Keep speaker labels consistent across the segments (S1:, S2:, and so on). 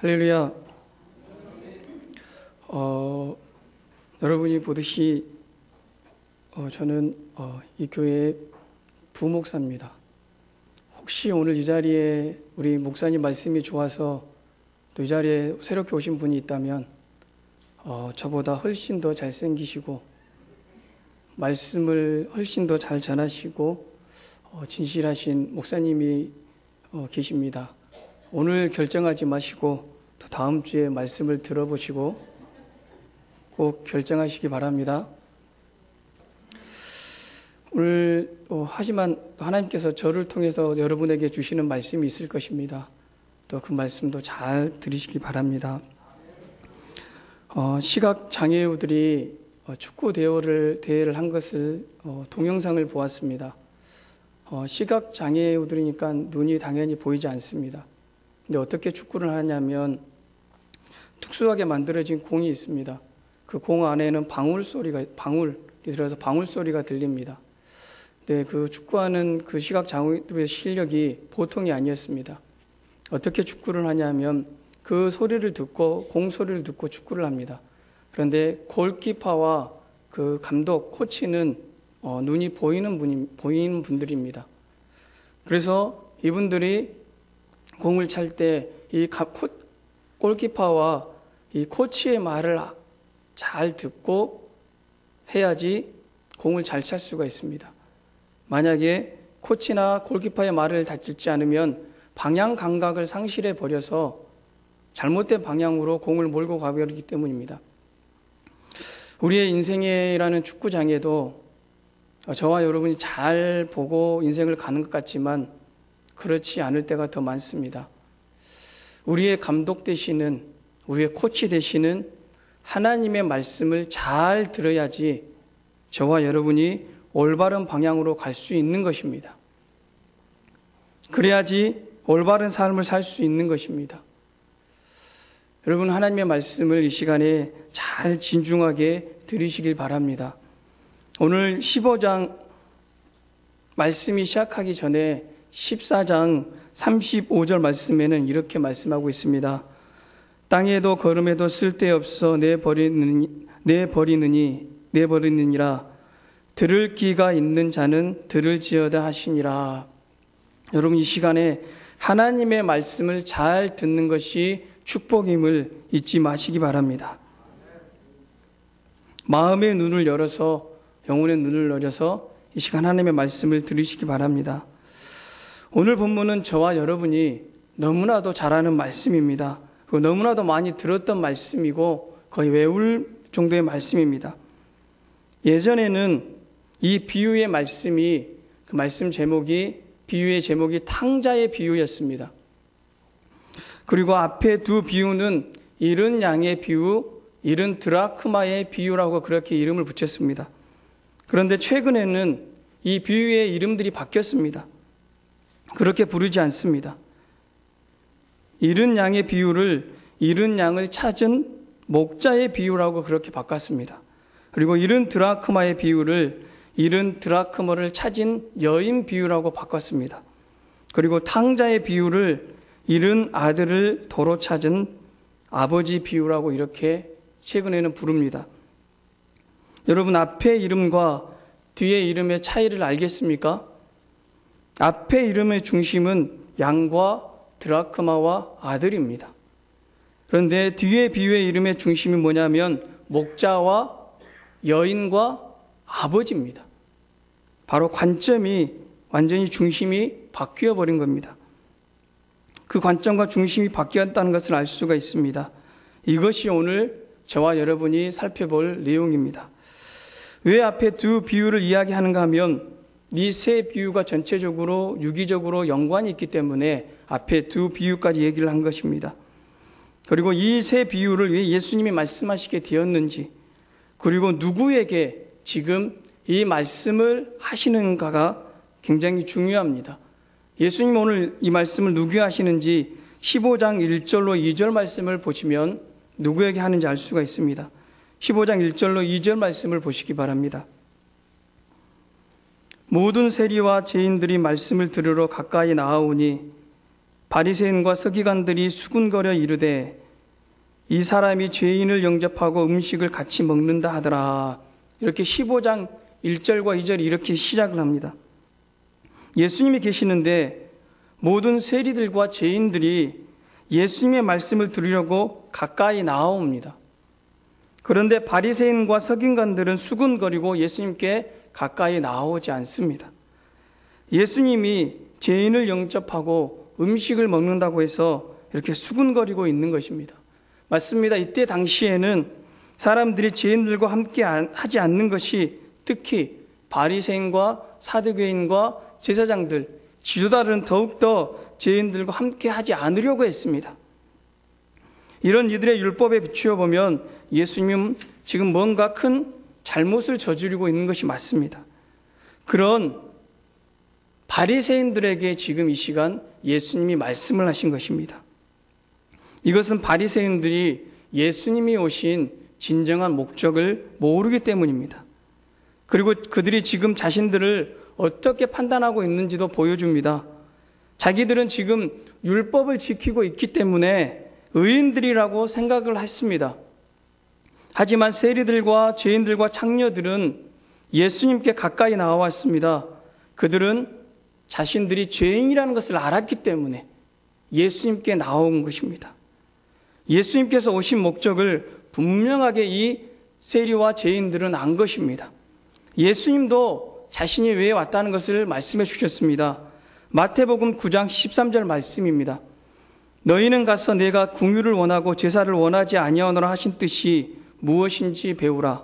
S1: 할렐루야. 여러분이 보듯이 저는 이 교회의 부목사입니다. 혹시 오늘 이 자리에 우리 목사님 말씀이 좋아서 또 이 자리에 새롭게 오신 분이 있다면 저보다 훨씬 더 잘생기시고 말씀을 훨씬 더 잘 전하시고 진실하신 목사님이 계십니다. 오늘 결정하지 마시고 또 다음 주에 말씀을 들어보시고 꼭 결정하시기 바랍니다. 오늘 하지만 하나님께서 저를 통해서 여러분에게 주시는 말씀이 있을 것입니다. 또 그 말씀도 잘 들으시기 바랍니다. 시각장애우들이 축구 대회를 한 것을 동영상을 보았습니다. 시각장애우들이니까 눈이 당연히 보이지 않습니다. 근데 어떻게 축구를 하냐면 특수하게 만들어진 공이 있습니다. 그 공 안에는 방울이 들어서 방울 소리가 들립니다. 네, 그 축구하는 그 시각장애우의 실력이 보통이 아니었습니다. 어떻게 축구를 하냐면 그 소리를 듣고 공 소리를 듣고 축구를 합니다. 그런데 골키퍼와 그 감독, 코치는 눈이 보이는 분들입니다. 그래서 이분들이 공을 찰 때 이 골키퍼와 이 코치의 말을 잘 듣고 해야지 공을 잘 찰 수가 있습니다. 만약에 코치나 골키퍼의 말을 듣지 않으면 방향 감각을 상실해 버려서 잘못된 방향으로 공을 몰고 가버리기 때문입니다. 우리의 인생이라는 축구장에도 저와 여러분이 잘 보고 인생을 가는 것 같지만 그렇지 않을 때가 더 많습니다. 우리의 감독 되시는, 우리의 코치 되시는 하나님의 말씀을 잘 들어야지 저와 여러분이 올바른 방향으로 갈 수 있는 것입니다. 그래야지 올바른 삶을 살 수 있는 것입니다. 여러분, 하나님의 말씀을 이 시간에 잘 진중하게 들으시길 바랍니다. 오늘 15장 말씀이 시작하기 전에 14장 35절 말씀에는 이렇게 말씀하고 있습니다. 땅에도 걸음에도 쓸데없어 내버리느니라. 들을 귀가 있는 자는 들을지어다 하시니라. 여러분, 이 시간에 하나님의 말씀을 잘 듣는 것이 축복임을 잊지 마시기 바랍니다. 마음의 눈을 열어서, 영혼의 눈을 열어서 이 시간 하나님의 말씀을 들으시기 바랍니다. 오늘 본문은 저와 여러분이 너무나도 잘 아는 말씀입니다. 그리고 너무나도 많이 들었던 말씀이고 거의 외울 정도의 말씀입니다. 예전에는 이 비유의 말씀이, 그 말씀 제목이, 비유의 제목이 탕자의 비유였습니다. 그리고 앞에 두 비유는 잃은 양의 비유, 잃은 드라크마의 비유라고 그렇게 이름을 붙였습니다. 그런데 최근에는 이 비유의 이름들이 바뀌었습니다. 그렇게 부르지 않습니다. 잃은 양의 비유를 잃은 양을 찾은 목자의 비유라고 그렇게 바꿨습니다. 그리고 잃은 드라크마의 비유를 잃은 드라크마를 찾은 여인 비유라고 바꿨습니다. 그리고 탕자의 비유를 잃은 아들을 도로 찾은 아버지 비유라고 이렇게 최근에는 부릅니다. 여러분, 앞의 이름과 뒤의 이름의 차이를 알겠습니까? 앞의 이름의 중심은 양과 드라크마와 아들입니다. 그런데 뒤의 비유의 이름의 중심이 뭐냐면 목자와 여인과 아버지입니다. 바로 관점이 완전히 중심이 바뀌어 버린 겁니다. 그 관점과 중심이 바뀌었다는 것을 알 수가 있습니다. 이것이 오늘 저와 여러분이 살펴볼 내용입니다. 왜 앞에 두 비유를 이야기하는가 하면 이 세 비유가 전체적으로 유기적으로 연관이 있기 때문에 앞에 두 비유까지 얘기를 한 것입니다. 그리고 이 세 비유를 왜 예수님이 말씀하시게 되었는지, 그리고 누구에게 지금 이 말씀을 하시는가가 굉장히 중요합니다. 예수님 오늘 이 말씀을 누구에게 하시는지 15장 1절로 2절 말씀을 보시면 누구에게 하는지 알 수가 있습니다. 15장 1절로 2절 말씀을 보시기 바랍니다. 모든 세리와 죄인들이 말씀을 들으러 가까이 나아오니 바리새인과 서기관들이 수군거려 이르되 이 사람이 죄인을 영접하고 음식을 같이 먹는다 하더라. 이렇게 15장 1절과 2절이 이렇게 시작을 합니다. 예수님이 계시는데 모든 세리들과 죄인들이 예수님의 말씀을 들으려고 가까이 나아옵니다. 그런데 바리새인과 서기관들은 수군거리고 예수님께 가까이 나오지 않습니다. 예수님이 죄인을 영접하고 음식을 먹는다고 해서 이렇게 수군거리고 있는 것입니다. 맞습니다. 이때 당시에는 사람들이 죄인들과 함께 하지 않는 것이 특히 바리새인과 사두개인과 제사장들, 지도자들은 더욱더 죄인들과 함께 하지 않으려고 했습니다. 이런 이들의 율법에 비추어 보면 예수님은 지금 뭔가 큰 잘못을 저지르고 있는 것이 맞습니다. 그런 바리새인들에게 지금 이 시간 예수님이 말씀을 하신 것입니다. 이것은 바리새인들이 예수님이 오신 진정한 목적을 모르기 때문입니다. 그리고 그들이 지금 자신들을 어떻게 판단하고 있는지도 보여줍니다. 자기들은 지금 율법을 지키고 있기 때문에 의인들이라고 생각을 했습니다. 하지만 세리들과 죄인들과 창녀들은 예수님께 가까이 나와왔습니다. 그들은 자신들이 죄인이라는 것을 알았기 때문에 예수님께 나온 것입니다. 예수님께서 오신 목적을 분명하게 이 세리와 죄인들은 안 것입니다. 예수님도 자신이 왜 왔다는 것을 말씀해 주셨습니다. 마태복음 9장 13절 말씀입니다. 너희는 가서 내가 궁유를 원하고 제사를 원하지 아니하노라 하신 뜻이 무엇인지 배우라.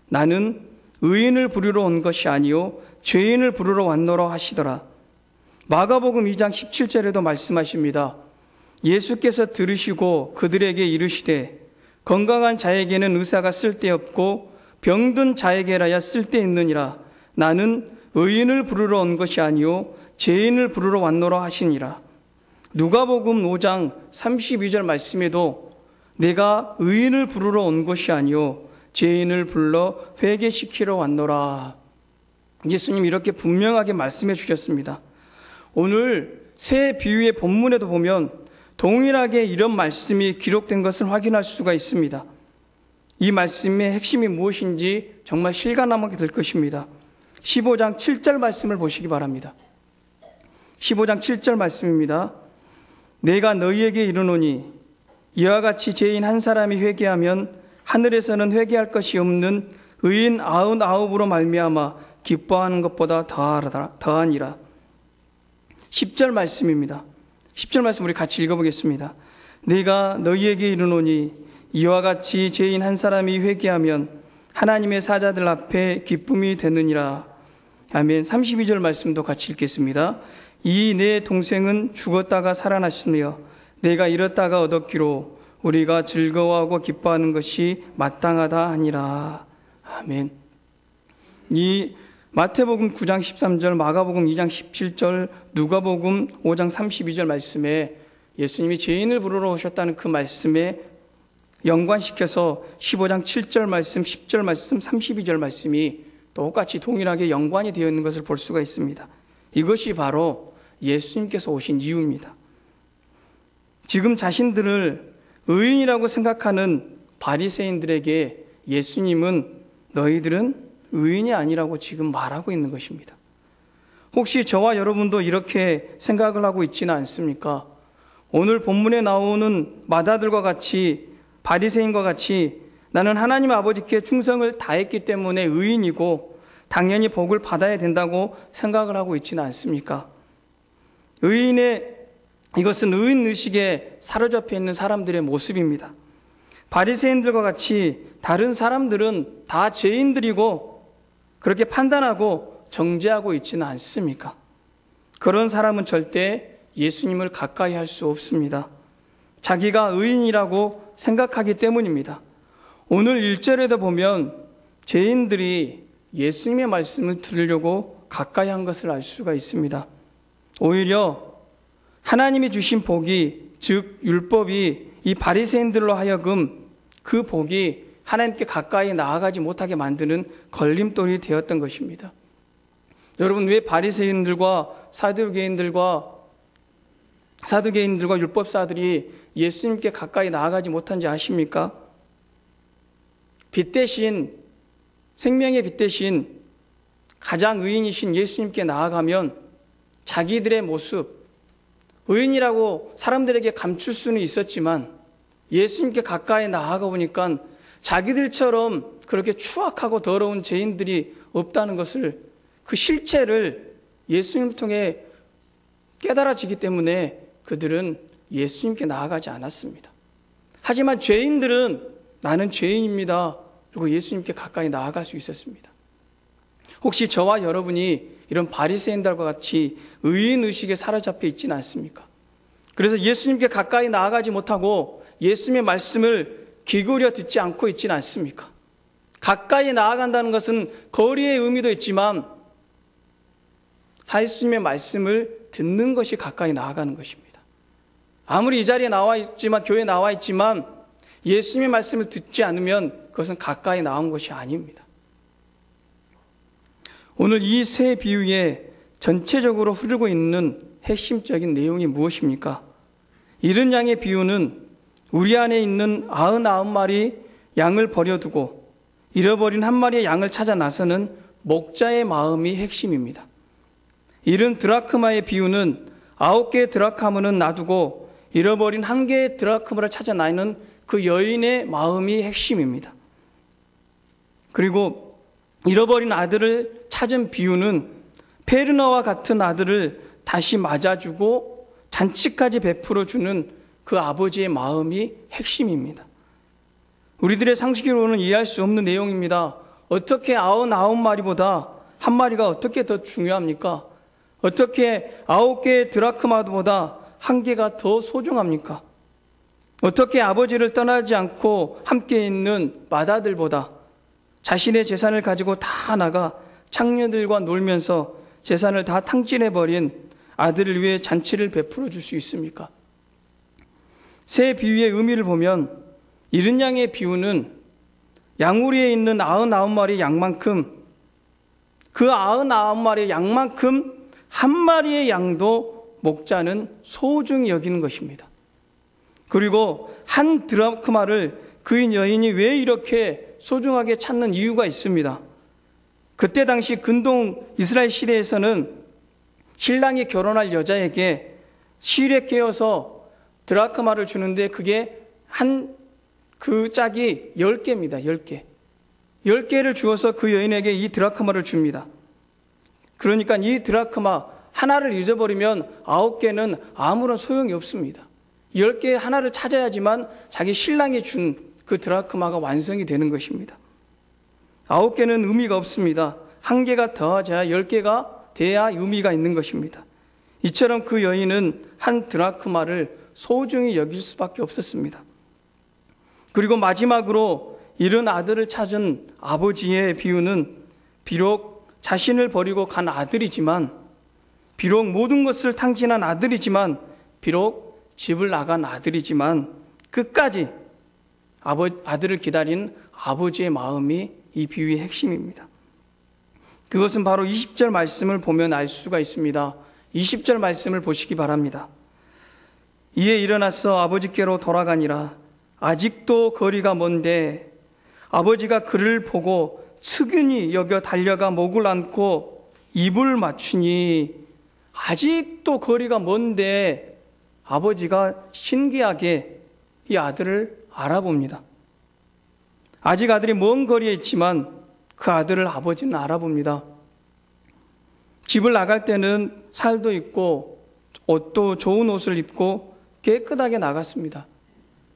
S1: 나는 의인을 부르러 온 것이 아니요 죄인을 부르러 왔노라 하시더라. 마가복음 2장 17절에도 말씀하십니다. 예수께서 들으시고 그들에게 이르시되 건강한 자에게는 의사가 쓸데없고 병든 자에게라야 쓸데있느니라. 나는 의인을 부르러 온 것이 아니요 죄인을 부르러 왔노라 하시니라. 누가복음 5장 32절 말씀에도 내가 의인을 부르러 온 것이 아니요 죄인을 불러 회개시키러 왔노라. 예수님 이렇게 분명하게 말씀해 주셨습니다. 오늘 새 비유의 본문에도 보면 동일하게 이런 말씀이 기록된 것을 확인할 수가 있습니다. 이 말씀의 핵심이 무엇인지 정말 실감나게 될 것입니다. 15장 7절 말씀을 보시기 바랍니다. 15장 7절 말씀입니다. 내가 너희에게 이르노니 이와 같이 죄인 한 사람이 회개하면 하늘에서는 회개할 것이 없는 의인 99으로 말미암아 기뻐하는 것보다 더하니라. 10절 말씀입니다. 10절 말씀 우리 같이 읽어보겠습니다. 내가 너희에게 이르노니 이와 같이 죄인 한 사람이 회개하면 하나님의 사자들 앞에 기쁨이 되느니라. 아멘. 32절 말씀도 같이 읽겠습니다. 이 내 동생은 죽었다가 살아났으며 내가 잃었다가 얻었기로 우리가 즐거워하고 기뻐하는 것이 마땅하다 하니라. 아멘. 이 마태복음 9장 13절, 마가복음 2장 17절, 누가복음 5장 32절 말씀에 예수님이 죄인을 부르러 오셨다는 그 말씀에 연관시켜서 15장 7절 말씀, 10절 말씀, 32절 말씀이 똑같이 동일하게 연관이 되어 있는 것을 볼 수가 있습니다. 이것이 바로 예수님께서 오신 이유입니다. 지금 자신들을 의인이라고 생각하는 바리새인들에게 예수님은 너희들은 의인이 아니라고 지금 말하고 있는 것입니다. 혹시 저와 여러분도 이렇게 생각을 하고 있지는 않습니까? 오늘 본문에 나오는 마다들과 같이 바리새인과 같이 나는 하나님 아버지께 충성을 다했기 때문에 의인이고 당연히 복을 받아야 된다고 생각을 하고 있지는 않습니까? 이것은 의인의식에 사로잡혀 있는 사람들의 모습입니다. 바리새인들과 같이 다른 사람들은 다 죄인들이고 그렇게 판단하고 정죄하고 있지는 않습니까? 그런 사람은 절대 예수님을 가까이 할 수 없습니다. 자기가 의인이라고 생각하기 때문입니다. 오늘 1절에도 보면 죄인들이 예수님의 말씀을 들으려고 가까이 한 것을 알 수가 있습니다. 오히려 하나님이 주신 복이, 즉 율법이 이 바리새인들로 하여금 그 복이 하나님께 가까이 나아가지 못하게 만드는 걸림돌이 되었던 것입니다. 여러분, 왜 바리새인들과 사두개인들과 사두개인들과 율법사들이 예수님께 가까이 나아가지 못한지 아십니까? 빛 대신, 생명의 빛 대신 가장 의인이신 예수님께 나아가면 자기들의 모습, 의인이라고 사람들에게 감출 수는 있었지만 예수님께 가까이 나아가 보니까 자기들처럼 그렇게 추악하고 더러운 죄인들이 없다는 것을, 그 실체를 예수님을 통해 깨달아지기 때문에 그들은 예수님께 나아가지 않았습니다. 하지만 죄인들은 나는 죄인입니다. 그리고 예수님께 가까이 나아갈 수 있었습니다. 혹시 저와 여러분이 이런 바리새인들과 같이 의인의식에 사로잡혀 있지는 않습니까? 그래서 예수님께 가까이 나아가지 못하고 예수님의 말씀을 기울여 듣지 않고 있지는 않습니까? 가까이 나아간다는 것은 거리의 의미도 있지만 예수님의 말씀을 듣는 것이 가까이 나아가는 것입니다. 아무리 이 자리에 나와 있지만, 교회에 나와 있지만 예수님의 말씀을 듣지 않으면 그것은 가까이 나온 것이 아닙니다. 오늘 이 세 비유에 전체적으로 흐르고 있는 핵심적인 내용이 무엇입니까? 잃은 양의 비유는 우리 안에 있는 99마리 양을 버려두고 잃어버린 한 마리의 양을 찾아 나서는 목자의 마음이 핵심입니다. 잃은 드라크마의 비유는 9개의 드라크마는 놔두고 잃어버린 1개의 드라크마를 찾아 나는 그 여인의 마음이 핵심입니다. 그리고 잃어버린 아들을 찾은 비유는 페르나와 같은 아들을 다시 맞아주고 잔치까지 베풀어주는 그 아버지의 마음이 핵심입니다. 우리들의 상식으로는 이해할 수 없는 내용입니다. 어떻게 99마리보다 한 마리가 어떻게 더 중요합니까? 어떻게 9개의 드라크마보다 1개가 더 소중합니까? 어떻게 아버지를 떠나지 않고 함께 있는 맏아들보다 자신의 재산을 가지고 다 나가 창녀들과 놀면서 재산을 다 탕진해버린 아들을 위해 잔치를 베풀어 줄 수 있습니까? 새 비유의 의미를 보면 잃은 양의 비유는 양우리에 있는 99마리 양만큼, 그 99마리 양만큼 한 마리의 양도 목자는 소중히 여기는 것입니다. 그리고 한 드라크마를 그 여인이 왜 이렇게 소중하게 찾는 이유가 있습니다. 그때 당시 근동 이스라엘 시대에서는 신랑이 결혼할 여자에게 실에 깨어서 드라크마를 주는데 그게 그 짝이 10개입니다. 10개. 10개를 주어서 그 여인에게 이 드라크마를 줍니다. 그러니까 이 드라크마 하나를 잊어버리면 9개는 아무런 소용이 없습니다. 10개 하나를 찾아야지만 자기 신랑이 준 그 드라크마가 완성이 되는 것입니다. 9개는 의미가 없습니다. 1개가 더해져야 10개가 돼야 의미가 있는 것입니다. 이처럼 그 여인은 한 드라크마를 소중히 여길 수밖에 없었습니다. 그리고 마지막으로 잃은 아들을 찾은 아버지의 비유는 비록 자신을 버리고 간 아들이지만, 비록 모든 것을 탕진한 아들이지만, 비록 집을 나간 아들이지만 끝까지 아들을 기다린 아버지의 마음이 이 비유의 핵심입니다. 그것은 바로 20절 말씀을 보면 알 수가 있습니다. 20절 말씀을 보시기 바랍니다. 이에 일어나서 아버지께로 돌아가니라. 아직도 거리가 먼데 아버지가 그를 보고 측은히 여겨 달려가 목을 안고 입을 맞추니, 아직도 거리가 먼데 아버지가 신기하게 이 아들을 알아봅니다. 아직 아들이 먼 거리에 있지만 그 아들을 아버지는 알아봅니다. 집을 나갈 때는 살도 입고 옷도 좋은 옷을 입고 깨끗하게 나갔습니다.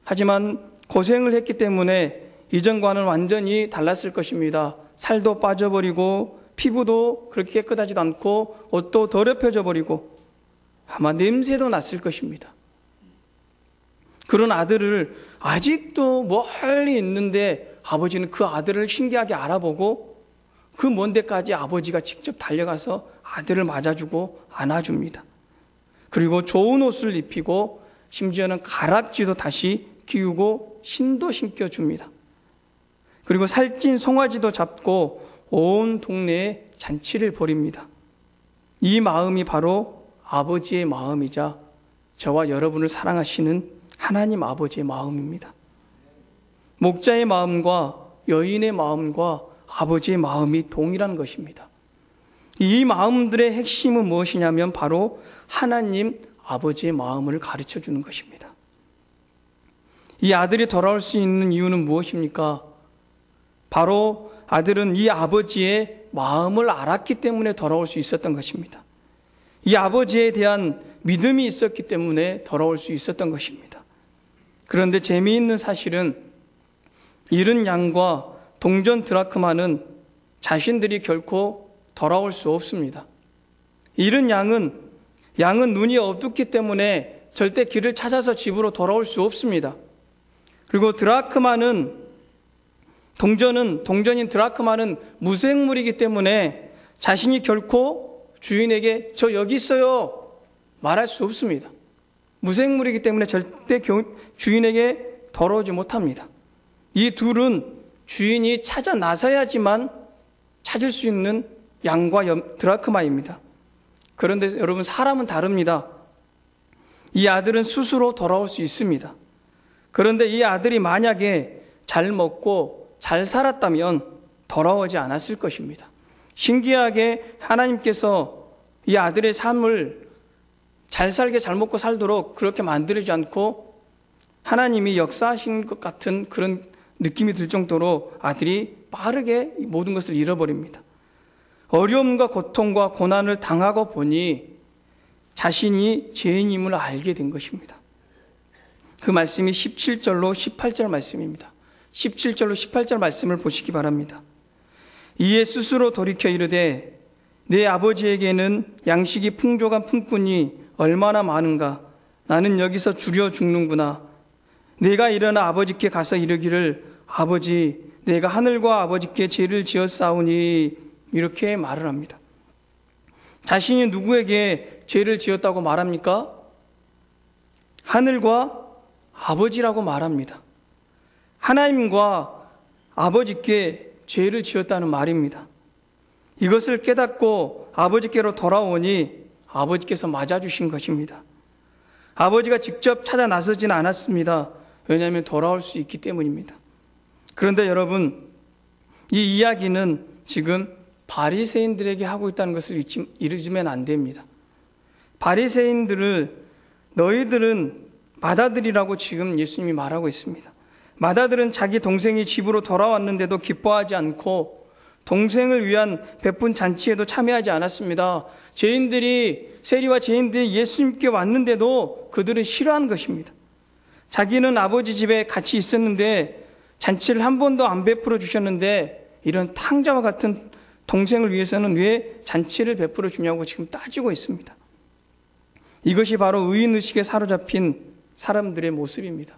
S1: 하지만 고생을 했기 때문에 이전과는 완전히 달랐을 것입니다. 살도 빠져버리고 피부도 그렇게 깨끗하지도 않고 옷도 더럽혀져 버리고 아마 냄새도 났을 것입니다. 그런 아들을 아직도 멀리 있는데 아버지는 그 아들을 신기하게 알아보고 그 먼 데까지 아버지가 직접 달려가서 아들을 맞아주고 안아줍니다. 그리고 좋은 옷을 입히고 심지어는 가락지도 다시 끼우고 신도 신겨줍니다. 그리고 살찐 송아지도 잡고 온 동네에 잔치를 벌입니다. 이 마음이 바로 아버지의 마음이자 저와 여러분을 사랑하시는 하나님 아버지의 마음입니다. 목자의 마음과 여인의 마음과 아버지의 마음이 동일한 것입니다. 이 마음들의 핵심은 무엇이냐면 바로 하나님 아버지의 마음을 가르쳐 주는 것입니다. 이 아들이 돌아올 수 있는 이유는 무엇입니까? 바로 아들은 이 아버지의 마음을 알았기 때문에 돌아올 수 있었던 것입니다. 이 아버지에 대한 믿음이 있었기 때문에 돌아올 수 있었던 것입니다. 그런데 재미있는 사실은 잃은 양과 동전 드라크마는 자신들이 결코 돌아올 수 없습니다. 잃은 양은 눈이 어둡기 때문에 절대 길을 찾아서 집으로 돌아올 수 없습니다. 그리고 동전인 드라크마는 무생물이기 때문에 자신이 결코 주인에게 저 여기 있어요 말할 수 없습니다. 무생물이기 때문에 절대 주인에게 돌아오지 못합니다. 이 둘은 주인이 찾아 나서야지만 찾을 수 있는 양과 드라크마입니다. 그런데 여러분, 사람은 다릅니다. 이 아들은 스스로 돌아올 수 있습니다. 그런데 이 아들이 만약에 잘 먹고 잘 살았다면 돌아오지 않았을 것입니다. 신기하게 하나님께서 이 아들의 삶을 잘 살게 잘 먹고 살도록 그렇게 만들지 않고 하나님이 역사하신 것 같은 그런 느낌이 들 정도로 아들이 빠르게 모든 것을 잃어버립니다. 어려움과 고통과 고난을 당하고 보니 자신이 죄인임을 알게 된 것입니다. 그 말씀이 17절로 18절 말씀입니다. 17절로 18절 말씀을 보시기 바랍니다. 이에 스스로 돌이켜 이르되 내 아버지에게는 양식이 풍족한 품꾼이 얼마나 많은가. 나는 여기서 주려 죽는구나. 내가 일어나 아버지께 가서 이르기를 아버지 내가 하늘과 아버지께 죄를 지었사오니 이렇게 말을 합니다. 자신이 누구에게 죄를 지었다고 말합니까? 하늘과 아버지라고 말합니다. 하나님과 아버지께 죄를 지었다는 말입니다. 이것을 깨닫고 아버지께로 돌아오니 아버지께서 맞아주신 것입니다. 아버지가 직접 찾아 나서지는 않았습니다. 왜냐하면 돌아올 수 있기 때문입니다. 그런데 여러분, 이 이야기는 지금 바리새인들에게 하고 있다는 것을 잊으면 안 됩니다. 바리새인들을 너희들은 맏아들이라고 지금 예수님이 말하고 있습니다. 맏아들은 자기 동생이 집으로 돌아왔는데도 기뻐하지 않고 동생을 위한 베푼 잔치에도 참여하지 않았습니다. 세리와 죄인들이 예수님께 왔는데도 그들은 싫어한 것입니다. 자기는 아버지 집에 같이 있었는데 잔치를 한 번도 안 베풀어 주셨는데 이런 탕자와 같은 동생을 위해서는 왜 잔치를 베풀어 주냐고 지금 따지고 있습니다. 이것이 바로 의인의식에 사로잡힌 사람들의 모습입니다.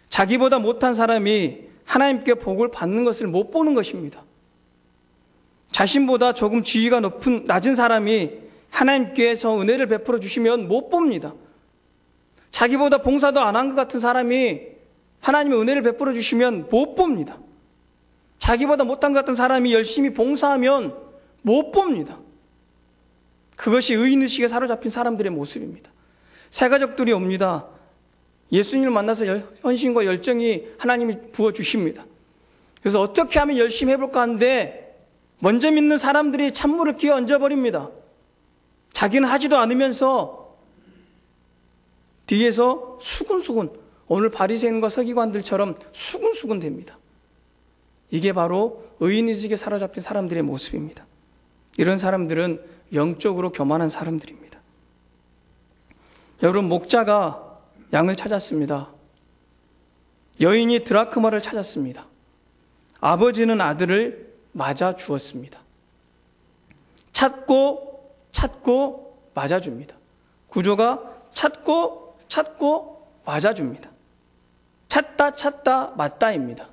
S1: 자기보다 못한 사람이 하나님께 복을 받는 것을 못 보는 것입니다. 자신보다 조금 지위가 낮은 사람이 하나님께서 은혜를 베풀어 주시면 못 봅니다. 자기보다 봉사도 안 한 것 같은 사람이 하나님의 은혜를 베풀어 주시면 못 봅니다. 자기보다 못한 것 같은 사람이 열심히 봉사하면 못 봅니다. 그것이 의인의식에 사로잡힌 사람들의 모습입니다. 새 가족들이 옵니다. 예수님을 만나서 헌신과 열정이 하나님이 부어주십니다. 그래서 어떻게 하면 열심히 해볼까 하는데 먼저 믿는 사람들이 찬물을 끼워 얹어버립니다. 자기는 하지도 않으면서 뒤에서 수군수군, 오늘 바리새인과 서기관들처럼 수군수군 됩니다. 이게 바로 의인의식에 사로잡힌 사람들의 모습입니다. 이런 사람들은 영적으로 교만한 사람들입니다. 여러분, 목자가 양을 찾았습니다. 여인이 드라크마를 찾았습니다. 아버지는 아들을 맞아 주었습니다. 찾고 맞아줍니다. 구조가 찾고 맞아줍니다. 찾다 맞다입니다.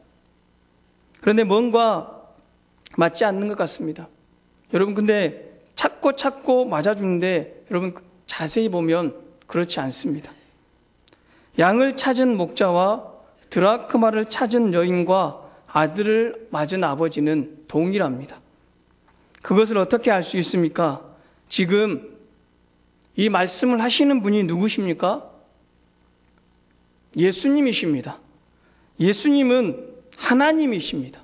S1: 그런데 뭔가 맞지 않는 것 같습니다. 여러분, 근데 찾고 맞아주는데 여러분 자세히 보면 그렇지 않습니다. 양을 찾은 목자와 드라크마를 찾은 여인과 아들을 맞은 아버지는 동일합니다. 그것을 어떻게 알 수 있습니까? 지금 이 말씀을 하시는 분이 누구십니까? 예수님이십니다. 예수님은 하나님이십니다.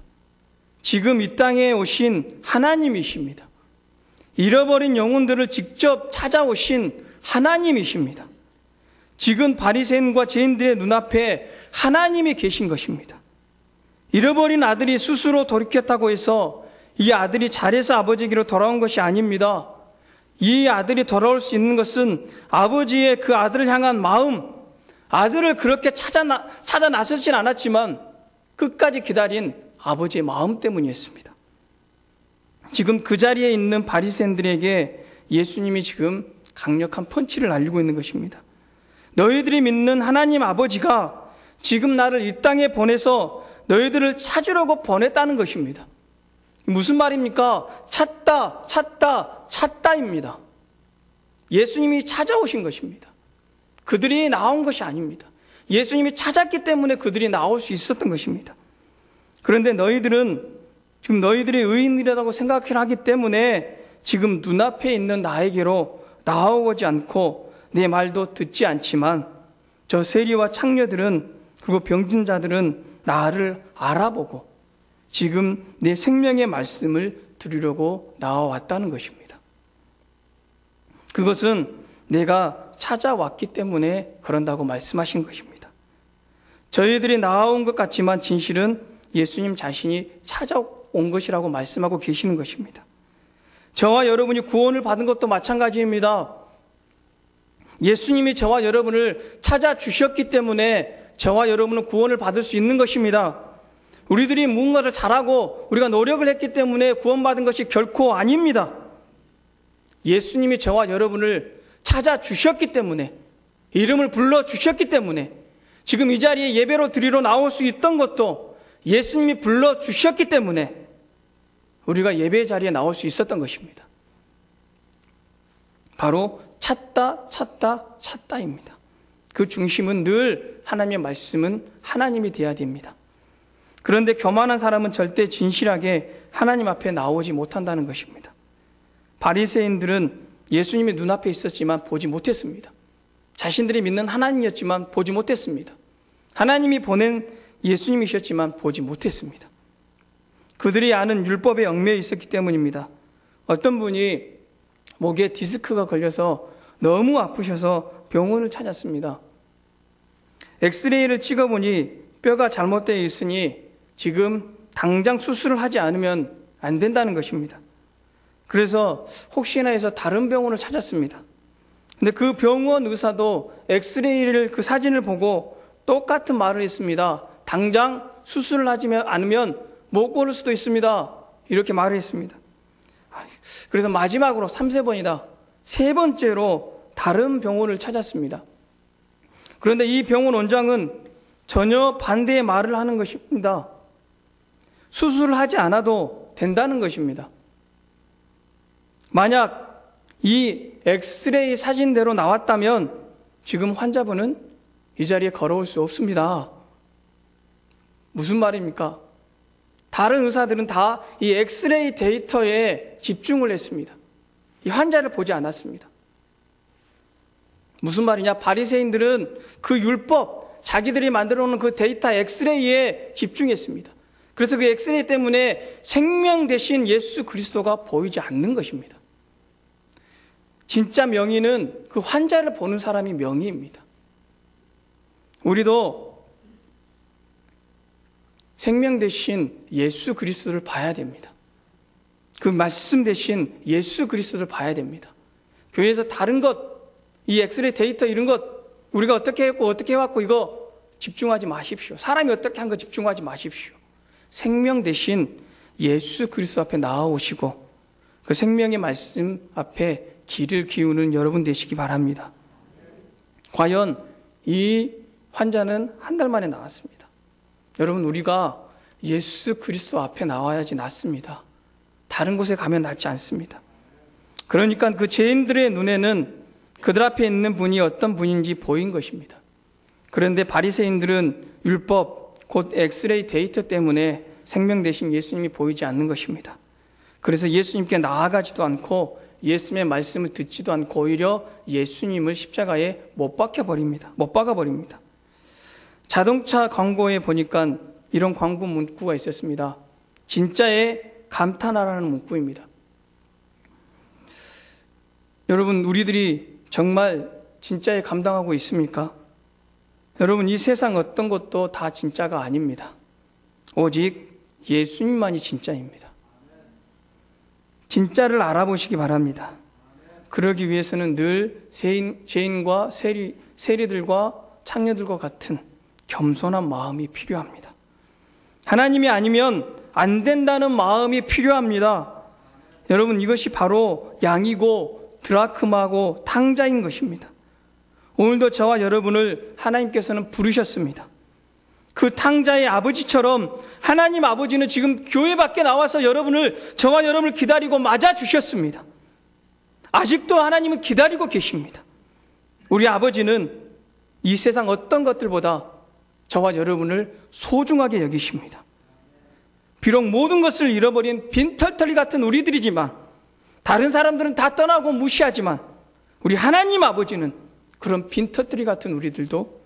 S1: 지금 이 땅에 오신 하나님이십니다. 잃어버린 영혼들을 직접 찾아오신 하나님이십니다. 지금 바리새인과 죄인들의 눈앞에 하나님이 계신 것입니다. 잃어버린 아들이 스스로 돌이켰다고 해서 이 아들이 잘해서 아버지에게로 돌아온 것이 아닙니다. 이 아들이 돌아올 수 있는 것은 아버지의 그 아들을 향한 마음, 아들을 그렇게 찾아 나서진 않았지만 끝까지 기다린 아버지의 마음 때문이었습니다. 지금 그 자리에 있는 바리새인들에게 예수님이 지금 강력한 펀치를 날리고 있는 것입니다. 너희들이 믿는 하나님 아버지가 지금 나를 이 땅에 보내서 너희들을 찾으려고 보냈다는 것입니다. 무슨 말입니까? 찾다입니다. 예수님이 찾아오신 것입니다. 그들이 나온 것이 아닙니다. 예수님이 찾았기 때문에 그들이 나올 수 있었던 것입니다. 그런데 너희들은 지금 너희들이 의인이라고 생각을 하기 때문에 지금 눈앞에 있는 나에게로 나오지 않고 내 말도 듣지 않지만 저 세리와 창녀들은 그리고 병든 자들은 나를 알아보고 지금 내 생명의 말씀을 들으려고 나와왔다는 것입니다. 그것은 내가 찾아왔기 때문에 그런다고 말씀하신 것입니다. 저희들이 나아온 것 같지만 진실은 예수님 자신이 찾아온 것이라고 말씀하고 계시는 것입니다. 저와 여러분이 구원을 받은 것도 마찬가지입니다. 예수님이 저와 여러분을 찾아주셨기 때문에 저와 여러분은 구원을 받을 수 있는 것입니다. 우리들이 무언가를 잘하고 우리가 노력을 했기 때문에 구원받은 것이 결코 아닙니다. 예수님이 저와 여러분을 찾아주셨기 때문에, 이름을 불러주셨기 때문에, 지금 이 자리에 예배로 드리러 나올 수 있던 것도 예수님이 불러주셨기 때문에 우리가 예배 자리에 나올 수 있었던 것입니다. 바로 찾다입니다. 그 중심은 늘 하나님의 말씀은 하나님이 되어야 됩니다. 그런데 교만한 사람은 절대 진실하게 하나님 앞에 나오지 못한다는 것입니다. 바리새인들은 예수님이 눈앞에 있었지만 보지 못했습니다. 자신들이 믿는 하나님이었지만 보지 못했습니다. 하나님이 보낸 예수님이셨지만 보지 못했습니다. 그들이 아는 율법에 얽매여 있었기 때문입니다. 어떤 분이 목에 디스크가 걸려서 너무 아프셔서 병원을 찾았습니다. 엑스레이를 찍어보니 뼈가 잘못되어 있으니 지금 당장 수술을 하지 않으면 안 된다는 것입니다. 그래서 혹시나 해서 다른 병원을 찾았습니다. 근데 그 병원 의사도 엑스레이를 그 사진을 보고 똑같은 말을 했습니다. 당장 수술을 하지 않으면 못 걸을 수도 있습니다. 이렇게 말을 했습니다. 그래서 마지막으로 3-4번이다. 세 번째로 다른 병원을 찾았습니다. 그런데 이 병원 원장은 전혀 반대의 말을 하는 것입니다. 수술을 하지 않아도 된다는 것입니다. 만약 이 엑스레이 사진대로 나왔다면 지금 환자분은 이 자리에 걸어올 수 없습니다. 무슨 말입니까? 다른 의사들은 다 이 엑스레이 데이터에 집중을 했습니다. 이 환자를 보지 않았습니다. 무슨 말이냐? 바리새인들은 그 율법, 자기들이 만들어 놓은 그 데이터 엑스레이에 집중했습니다. 그래서 그 엑스레이 때문에 생명 대신 예수 그리스도가 보이지 않는 것입니다. 진짜 명의는 그 환자를 보는 사람이 명의입니다. 우리도 생명 대신 예수 그리스도를 봐야 됩니다. 그 말씀 대신 예수 그리스도를 봐야 됩니다. 교회에서 다른 것, 이 엑스레이 데이터 이런 것 우리가 어떻게 했고 어떻게 해왔고 이거 집중하지 마십시오. 사람이 어떻게 한 거 집중하지 마십시오. 생명 대신 예수 그리스도 앞에 나아오시고 그 생명의 말씀 앞에 귀를 기우는 여러분 되시기 바랍니다. 과연 이 환자는 한 달 만에 나왔습니다. 여러분, 우리가 예수 그리스도 앞에 나와야지 낫습니다. 다른 곳에 가면 낫지 않습니다. 그러니까 그 죄인들의 눈에는 그들 앞에 있는 분이 어떤 분인지 보인 것입니다. 그런데 바리새인들은 율법, 곧 엑스레이 데이터 때문에 생명 대신 예수님이 보이지 않는 것입니다. 그래서 예수님께 나아가지도 않고 예수님의 말씀을 듣지도 않고 오히려 예수님을 십자가에 못 박아 버립니다. 자동차 광고에 보니까 이런 광고 문구가 있었습니다. 진짜에 감탄하라는 문구입니다. 여러분, 우리들이 정말 진짜에 감당하고 있습니까? 여러분, 이 세상 어떤 것도 다 진짜가 아닙니다. 오직 예수님만이 진짜입니다. 진짜를 알아보시기 바랍니다. 그러기 위해서는 늘 죄인과 세리들과 창녀들과 같은 겸손한 마음이 필요합니다. 하나님이 아니면 안 된다는 마음이 필요합니다. 여러분, 이것이 바로 양이고 드라크마고 탕자인 것입니다. 오늘도 저와 여러분을 하나님께서는 부르셨습니다. 그 탕자의 아버지처럼 하나님 아버지는 지금 교회 밖에 나와서 저와 여러분을 기다리고 맞아주셨습니다. 아직도 하나님은 기다리고 계십니다. 우리 아버지는 이 세상 어떤 것들보다 저와 여러분을 소중하게 여기십니다. 비록 모든 것을 잃어버린 빈털터리 같은 우리들이지만, 다른 사람들은 다 떠나고 무시하지만, 우리 하나님 아버지는 그런 빈털터리 같은 우리들도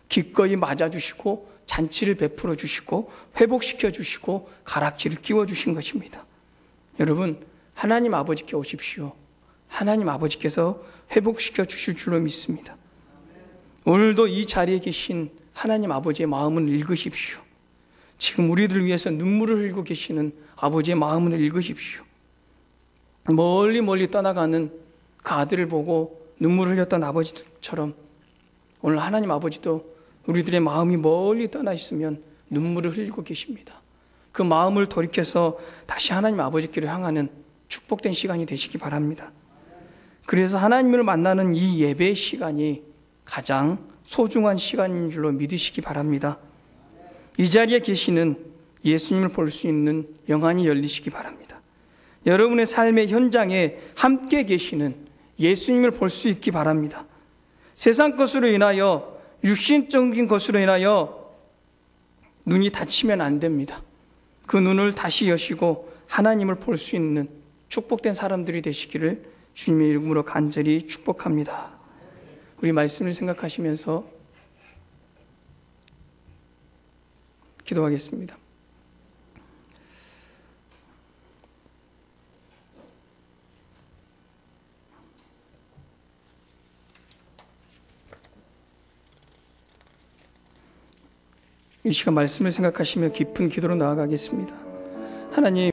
S1: 기꺼이 맞아주시고 잔치를 베풀어 주시고 회복시켜 주시고 가락지를 끼워 주신 것입니다. 여러분, 하나님 아버지께 오십시오. 하나님 아버지께서 회복시켜 주실 줄로 믿습니다. 오늘도 이 자리에 계신 하나님 아버지의 마음을 읽으십시오. 지금 우리들을 위해서 눈물을 흘리고 계시는 아버지의 마음을 읽으십시오. 멀리 떠나가는 그 아들을 보고 눈물을 흘렸던 아버지처럼 오늘 하나님 아버지도 우리들의 마음이 멀리 떠나 있으면 눈물을 흘리고 계십니다. 그 마음을 돌이켜서 다시 하나님 아버지께로 향하는 축복된 시간이 되시기 바랍니다. 그래서 하나님을 만나는 이 예배 시간이 가장 소중한 시간인 줄로 믿으시기 바랍니다. 이 자리에 계시는 예수님을 볼 수 있는 영안이 열리시기 바랍니다. 여러분의 삶의 현장에 함께 계시는 예수님을 볼 수 있기 바랍니다. 세상 것으로 인하여, 육신적인 것으로 인하여 눈이 닫히면 안 됩니다. 그 눈을 다시 여시고 하나님을 볼 수 있는 축복된 사람들이 되시기를 주님의 이름으로 간절히 축복합니다. 우리 말씀을 생각하시면서 기도하겠습니다. 이 시간 말씀을 생각하시며 깊은 기도로 나아가겠습니다. 하나님,